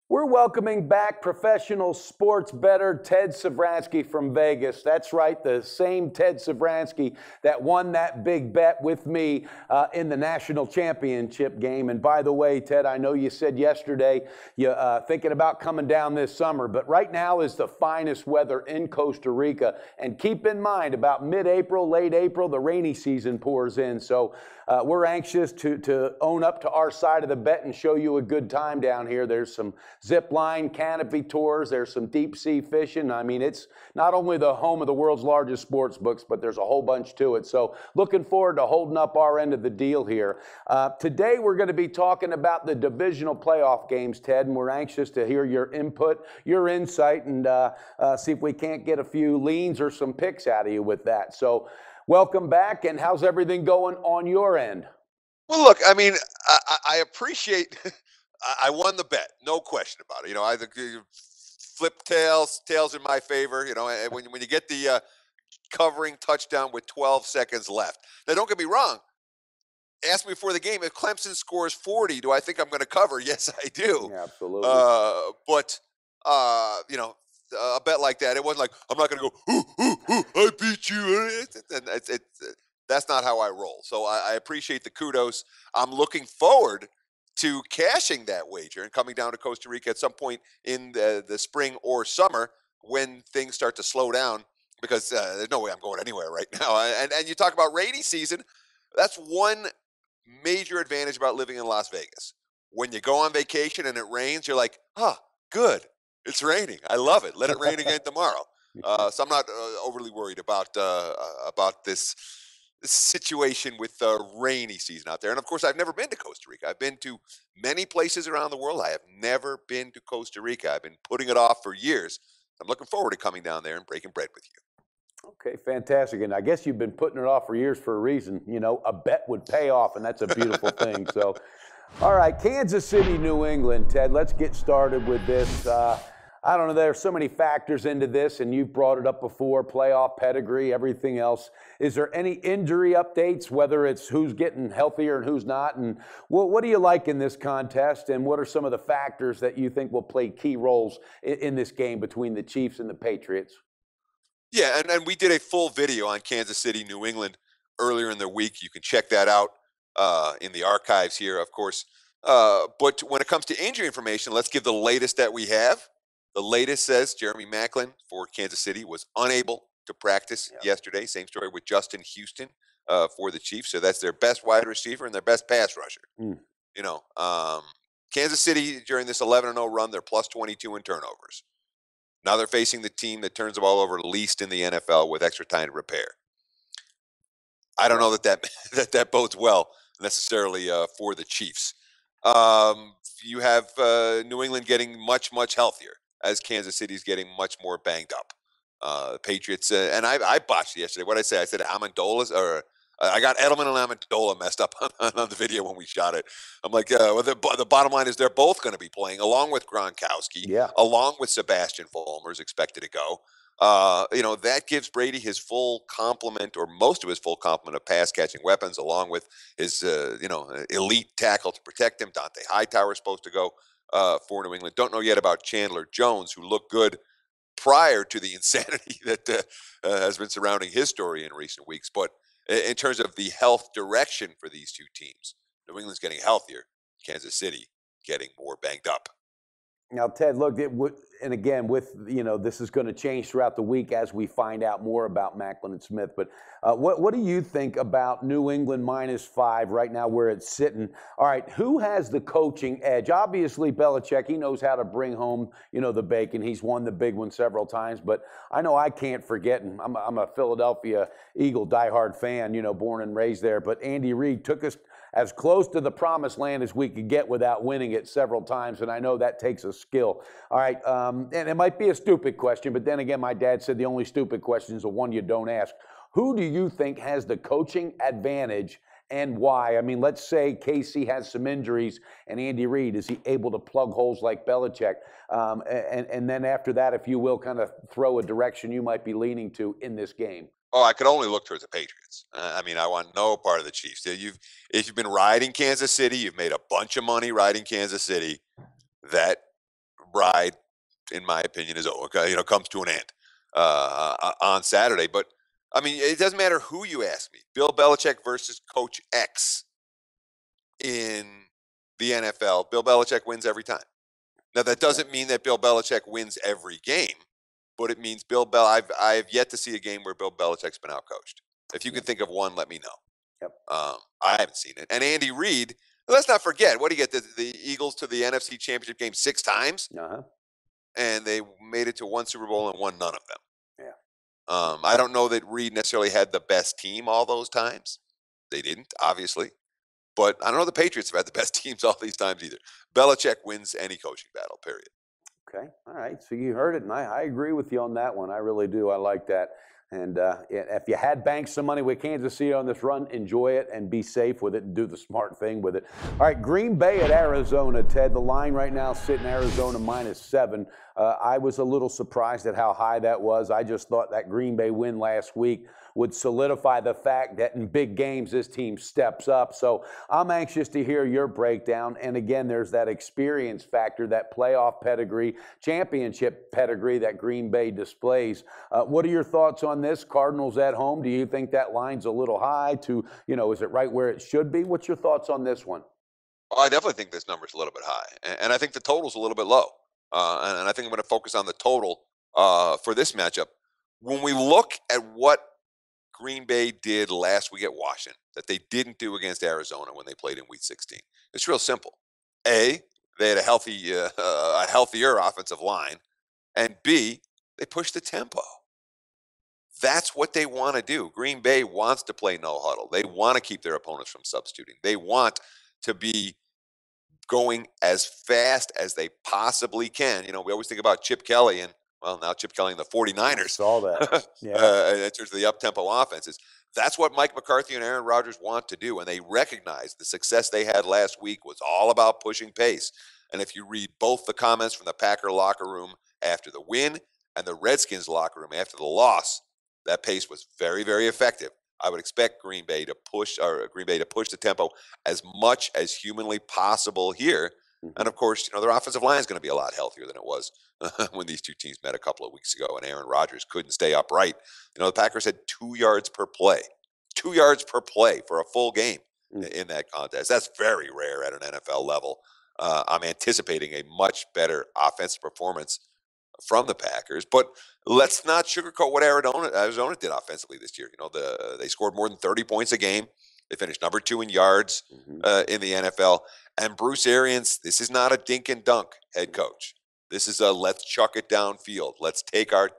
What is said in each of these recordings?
We're welcoming back professional sports bettor Ted Savransky from Vegas. That's right, the same Ted Savransky that won that big bet with me in the national championship game. And by the way, Ted, I know you said yesterday you're thinking about coming down this summer, but right now is the finest weather in Costa Rica. And keep in mind, about mid-April, late April, the rainy season pours in. So we're anxious to own up to our side of the bet and show you a good time down here. There's some zip line canopy tours. There's some deep sea fishing. I mean, it's not only the home of the world's largest sports books, but there's a whole bunch to it. So looking forward to holding up our end of the deal here. Today, we're going to be talking about the divisional playoff games, Ted, and we're anxious to hear your input, your insight, and see if we can't get a few leans or some picks out of you with that. So welcome back, and how's everything going on your end? Well, look, I mean, I appreciate. I won the bet, no question about it. I think flip tails in my favor. And when you get the covering touchdown with 12 seconds left. Now, don't get me wrong. Ask me before the game if Clemson scores 40. Do I think I'm going to cover? Yes, I do. Yeah, absolutely. But a bet like that, it wasn't like I'm not going to go. Ooh, I beat you. That's not how I roll. So I appreciate the kudos. I'm looking forward to cashing that wager and coming down to Costa Rica at some point in the spring or summer when things start to slow down, because there's no way I'm going anywhere right now. And you talk about rainy season. That's one major advantage about living in Las Vegas. When you go on vacation and it rains, you're like, good. It's raining. I love it. Let it rain again tomorrow. So I'm not overly worried about this situation with the rainy season out there. And of course, I've never been to Costa Rica. I've been to many places around the world. I have never been to Costa Rica. I've been putting it off for years. I'm looking forward to coming down there and breaking bread with you. Okay, fantastic. And I guess you've been putting it off for years for a reason. You know, a bet would pay off, and that's a beautiful thing. So, all right, Kansas City, New England, Ted, let's get started with this. I don't know, there are so many factors into this, and you've brought it up before, playoff pedigree, everything else. Is there any injury updates, whether it's who's getting healthier and who's not? And what do you like in this contest, and what are some of the factors that you think will play key roles in this game between the Chiefs and the Patriots? Yeah, and we did a full video on Kansas City, New England earlier in the week. You can check that out in the archives here, of course. But when it comes to injury information, let's give the latest that we have. The latest says Jeremy Maclin for Kansas City was unable to practice yesterday. Same story with Justin Houston for the Chiefs. So that's their best wide receiver and their best pass rusher. Mm. You know, um, Kansas City during this 11-0 run, they're plus 22 in turnovers. Now they're facing the team that turns the ball over least in the NFL with extra time to repair. I don't know that bodes well necessarily for the Chiefs. You have New England getting much healthier as Kansas City's getting much more banged up. Patriots and I botched it yesterday. What did I say? I said Amendola, or I got Edelman and Amendola messed up on the video when we shot it. I'm like, well, the bottom line is they're both going to be playing along with Gronkowski, Yeah. along with Sebastian Vollmer is expected to go. That gives Brady his full complement, or most of his full complement of pass catching weapons, along with his elite tackle to protect him. Dante Hightower is supposed to go for New England. Don't know yet about Chandler Jones, who looked good prior to the insanity that has been surrounding his story in recent weeks. But in terms of the health direction for these two teams, New England's getting healthier, Kansas City getting more banged up. Now, Ted, look, and again, this is going to change throughout the week as we find out more about Macklin and Smith. But what do you think about New England -5 right now where it's sitting? All right, who has the coaching edge? Obviously, Belichick, he knows how to bring home, the bacon. He's won the big one several times. But I know I can't forget, and I'm a Philadelphia Eagle diehard fan, born and raised there. But Andy Reid took us as close to the promised land as we could get without winning it several times, and I know that takes a skill. All right, and it might be a stupid question, but then again, my dad said the only stupid question is the one you don't ask. Who do you think has the coaching advantage and why? I mean, let's say KC has some injuries and Andy Reid, is he able to plug holes like Belichick? And then after that, if you will, kind of throw a direction you might be leaning to in this game. Oh, I could only look towards the Patriots. I mean, I want no part of the Chiefs. If you've been riding Kansas City, you've made a bunch of money riding Kansas City. That ride, in my opinion, is okay, comes to an end on Saturday. But I mean, it doesn't matter who you ask me. Bill Belichick versus Coach X in the NFL. Bill Belichick wins every time. Now that doesn't mean that Bill Belichick wins every game, but it means I have yet to see a game where Bill Belichick's been outcoached. If you can think of one, let me know. Yep. I haven't seen it. And Andy Reid, let's not forget, what do you get? The Eagles to the NFC Championship game 6 times, and they made it to 1 Super Bowl and won none of them. Yeah. I don't know that Reid necessarily had the best team all those times. They didn't, obviously. But I don't know the Patriots have had the best teams all these times either. Belichick wins any coaching battle, period. Okay. All right. So you heard it, and I agree with you on that one. I really do. I like that. And if you had banked some money with Kansas City on this run, enjoy it and be safe with it and do the smart thing with it. All right, Green Bay at Arizona, Ted. The line right now sitting Arizona -7. I was a little surprised at how high that was. I just thought that Green Bay win last week would solidify the fact that in big games this team steps up. So I'm anxious to hear your breakdown. And again, there's that experience factor, that playoff pedigree, championship pedigree that Green Bay displays. What are your thoughts on this? Cardinals at home. Do you think that line's a little high to, is it right where it should be? What's your thoughts on this one? Well, I definitely think this number's a little bit high. And I think the total's a little bit low. And I think I'm going to focus on the total for this matchup. When we look at what Green Bay did last week at Washington that they didn't do against Arizona when they played in Week 16, it's real simple. A, they had a healthier offensive line, and B, they pushed the tempo. That's what they want to do. Green Bay wants to play no huddle. They want to keep their opponents from substituting. They want to be going as fast as they possibly can. We always think about Chip Kelly and, well, now Chip Kelly and the 49ers. I saw that. Yeah. In terms of the up-tempo offenses. That's what Mike McCarthy and Aaron Rodgers want to do, and they recognize the success they had last week was all about pushing pace. And if you read both the comments from the Packer locker room after the win and the Redskins locker room after the loss, that pace was very, very effective. I would expect Green Bay to push the tempo as much as humanly possible here. And of course, their offensive line is going to be a lot healthier than it was when these two teams met a couple of weeks ago and Aaron Rodgers couldn't stay upright. The Packers had 2 yards per play. 2 yards per play for a full game in that contest. That's very rare at an NFL level. I'm anticipating a much better offensive performance from the Packers, but let's not sugarcoat what Arizona did offensively this year. They scored more than 30 points a game. They finished number 2 in yards in the NFL. And Bruce Arians, this is not a dink and dunk head coach. This is a let's chuck it downfield. Let's take our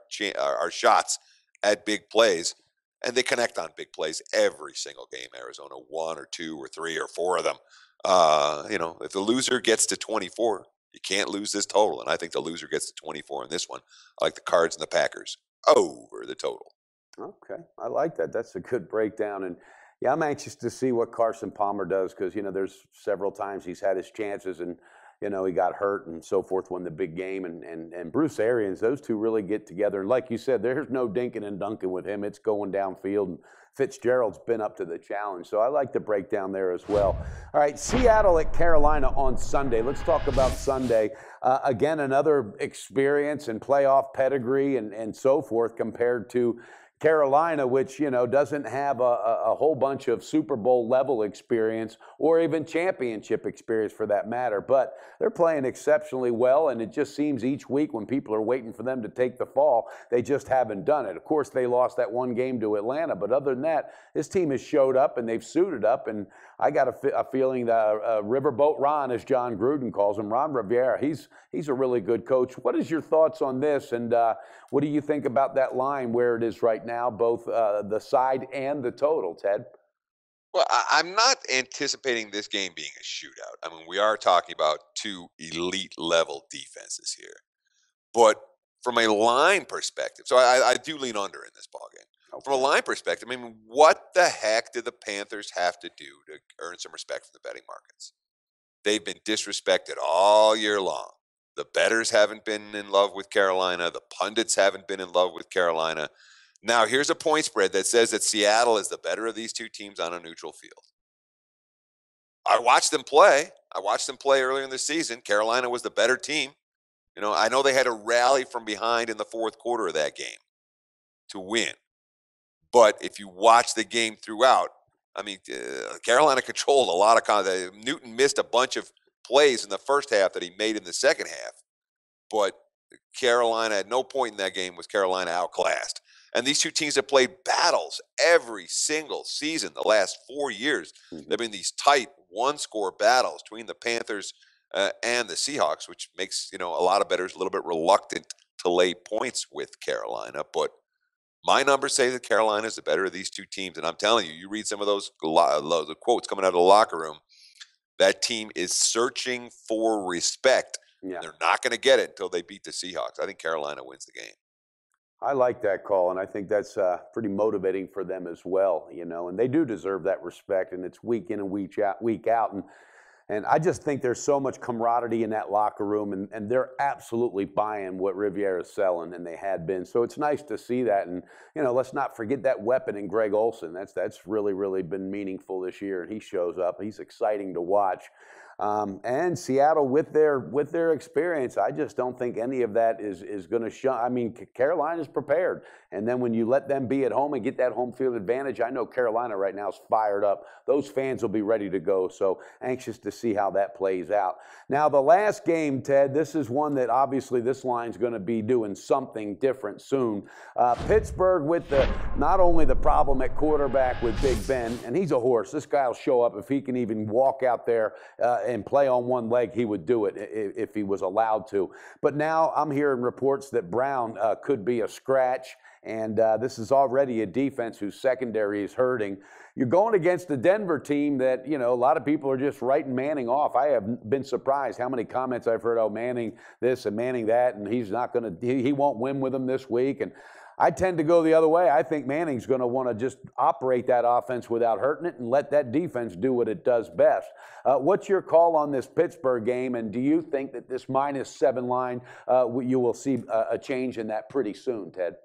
shots at big plays. And they connect on big plays every single game. Arizona 1 or 2 or 3 or 4 of them. If the loser gets to 24, you can't lose this total. And I think the loser gets to 24 in this one. I like the Cards and the Packers over the total. Okay. I like that. That's a good breakdown. And yeah, I'm anxious to see what Carson Palmer does because, there's several times he's had his chances and, he got hurt and so forth, won the big game. And Bruce Arians, those two really get together. And like you said, there's no dinking and dunking with him. It's going downfield. And Fitzgerald's been up to the challenge. So I like the breakdown there as well. All right, Seattle at Carolina on Sunday. Let's talk about Sunday. Again, another experience and playoff pedigree and so forth compared to Carolina, which, doesn't have a whole bunch of Super Bowl level experience or even championship experience for that matter. But they're playing exceptionally well, and it just seems each week when people are waiting for them to take the fall, they just haven't done it. Of course, they lost that one game to Atlanta, but other than that, this team has showed up and they've suited up, and I got a feeling that Riverboat Ron, as John Gruden calls him, Ron Rivera, he's a really good coach. What is your thoughts on this, and what do you think about that line where it is right now, both the side and the total, Ted? Well, I'm not anticipating this game being a shootout. I mean, we are talking about 2 elite level defenses here. But from a line perspective, so I do lean under in this ballgame. Okay. From a line perspective, I mean, what the heck did the Panthers have to do to earn some respect from the betting markets? They've been disrespected all year long. The bettors haven't been in love with Carolina. The pundits haven't been in love with Carolina. Now, here's a point spread that says that Seattle is the better of these two teams on a neutral field. I watched them play. I watched them play earlier in the season. Carolina was the better team. I know they had to rally from behind in the fourth quarter of that game to win. But if you watch the game throughout, I mean, Carolina controlled a lot of Newton missed a bunch of plays in the first half that he made in the second half. But Carolina, at no point in that game was Carolina outclassed. And these two teams have played battles every single season the last 4 years. Mhm. They've been these tight one-score battles between the Panthers and the Seahawks, which makes a lot of bettors a little bit reluctant to lay points with Carolina. But my numbers say that Carolina is the better of these two teams, and I'm telling you, you read some of those the quotes coming out of the locker room. That team is searching for respect. Yeah. They're not going to get it until they beat the Seahawks. I think Carolina wins the game. I like that call, and I think that's pretty motivating for them as well, and they do deserve that respect, and it's week in and week out, and I just think there's so much camaraderie in that locker room, and they're absolutely buying what Riviera's selling, and they had been. So it's nice to see that, and let's not forget that weapon in Greg Olsen. That's really, really been meaningful this year, and he shows up. He's exciting to watch. And Seattle, with their experience, I just don't think any of that is going to show. I mean, Carolina's prepared, and then when you let them be at home and get that home field advantage, I know Carolina right now is fired up. Those fans will be ready to go. So anxious to see how that plays out. Now, the last game, Ted, this is one that obviously this line's going to be doing something different soon. Pittsburgh with not only the problem at quarterback with Big Ben, and he's a horse. This guy will show up if he can even walk out there and play on one leg. He would do it if he was allowed to. But now I'm hearing reports that Brown could be a scratch, and this is already a defense whose secondary is hurting. You're going against the Denver team that, a lot of people are just writing Manning off. I have been surprised how many comments I've heard, oh, Manning this and Manning that, and he's not going to, he won't win with them this week. And I tend to go the other way. I think Manning's going to want to just operate that offense without hurting it and let that defense do what it does best. What's your call on this Pittsburgh game, and do you think that this -7 line, you will see a change in that pretty soon, Ted?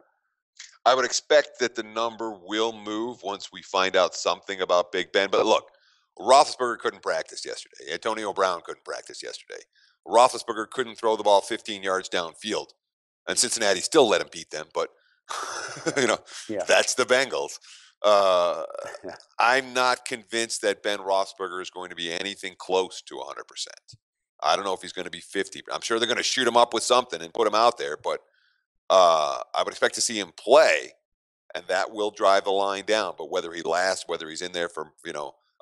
I would expect that the number will move once we find out something about Big Ben. But look, Roethlisberger couldn't practice yesterday. Antonio Brown couldn't practice yesterday. Roethlisberger couldn't throw the ball 15 yards downfield, and Cincinnati still let him beat them. But Yeah. that's the Bengals. Uh, Yeah. I'm not convinced that Ben Roethlisberger is going to be anything close to 100%. I don't know if he's going to be 50. I'm sure they're going to shoot him up with something and put him out there, but I would expect to see him play, and that will drive the line down. But whether he lasts, whether he's in there for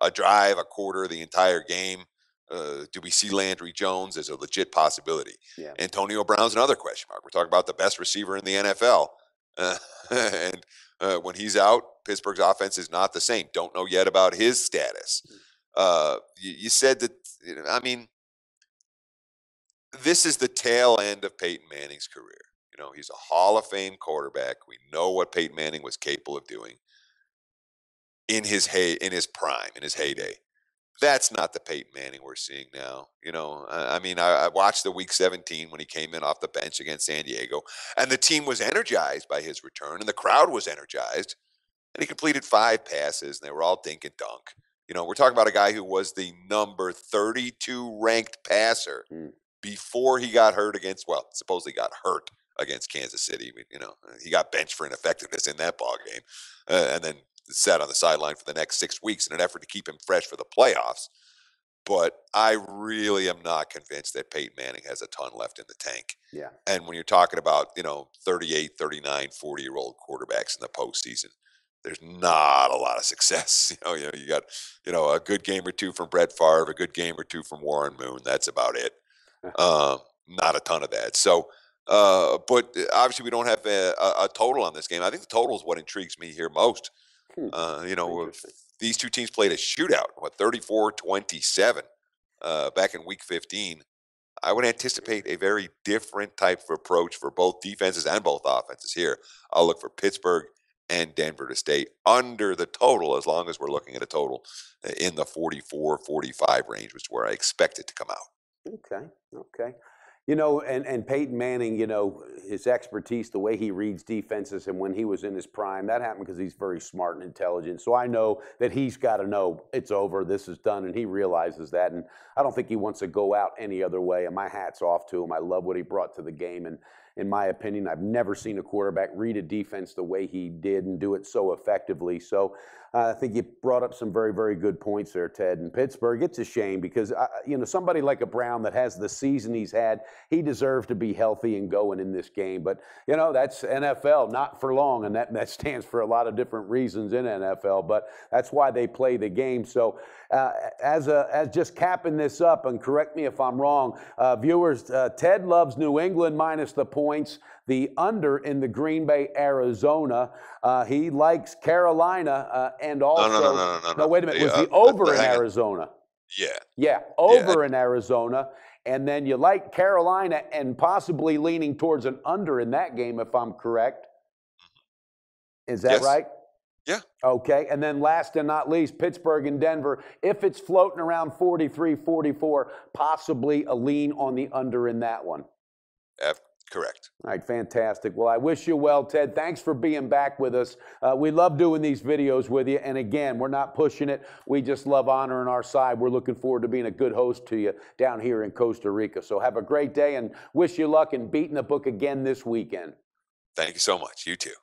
a drive, a quarter, the entire game, do we see Landry Jones as a legit possibility? Yeah. Antonio Brown's another question mark. We're talking about the best receiver in the NFL, and when he's out, Pittsburgh's offense is not the same. Don't know yet about his status. You said that. I mean, this is the tail end of Peyton Manning's career. He's a Hall of Fame quarterback. We know what Peyton Manning was capable of doing in his prime, in his heyday. That's not the Peyton Manning we're seeing now. I watched the Week 17 when he came in off the bench against San Diego, and the team was energized by his return, and the crowd was energized, and he completed 5 passes, and they were all dink and dunk. We're talking about a guy who was the number 32 ranked passer before he got hurt supposedly got hurt against Kansas City. He got benched for ineffectiveness in that ball game, and then sat on the sideline for the next 6 weeks in an effort to keep him fresh for the playoffs. But I really am not convinced that Peyton Manning has a ton left in the tank. Yeah. And when you're talking about 38, 39, 40-year-old quarterbacks in the postseason, there's not a lot of success. You got a good game or two from Brett Favre, a good game or two from Warren Moon. That's about it. Not a ton of that. So, but obviously we don't have a total on this game. I think the total is what intrigues me here most. These two teams played a shootout, 34-27 back in Week 15. I would anticipate a very different type of approach for both defenses and both offenses here. I'll look for Pittsburgh and Denver to stay under the total, as long as we're looking at a total in the 44-45 range, which is where I expect it to come out. Okay. You know, and Peyton Manning, you know, his expertise, the way he reads defenses, and when he was in his prime, that happened because he's very smart and intelligent. So I know that he's got to know it's over, this is done, and he realizes that. And I don't think he wants to go out any other way. And my hat's off to him. I love what he brought to the game. And in my opinion, I've never seen a quarterback read a defense the way he did and do it so effectively. So I think you brought up some very, very good points there, Ted. And Pittsburgh, it's a shame because, you know, somebody like a Brown that has the season he's had, he deserves to be healthy and going in this game. But, you know, that's NFL, not for long. And that stands for a lot of different reasons in NFL. But that's why they play the game. So as just capping this up, and correct me if I'm wrong, viewers, Ted loves New England minus the points, the under in the Green Bay, Arizona. He likes Carolina and also. No, wait a minute. Was the over in Arizona? Yeah. Yeah, over in Arizona. And then you like Carolina and possibly leaning towards an under in that game, if I'm correct. Is that right? Yeah. Okay. And then last and not least, Pittsburgh and Denver. If it's floating around 43-44, possibly a lean on the under in that one. Correct. All right, fantastic. Well, I wish you well, Ted. Thanks for being back with us. We love doing these videos with you. And again, we're not pushing it. We just love honoring our side. We're looking forward to being a good host to you down here in Costa Rica. So have a great day and wish you luck in beating the book again this weekend. Thank you so much. You too.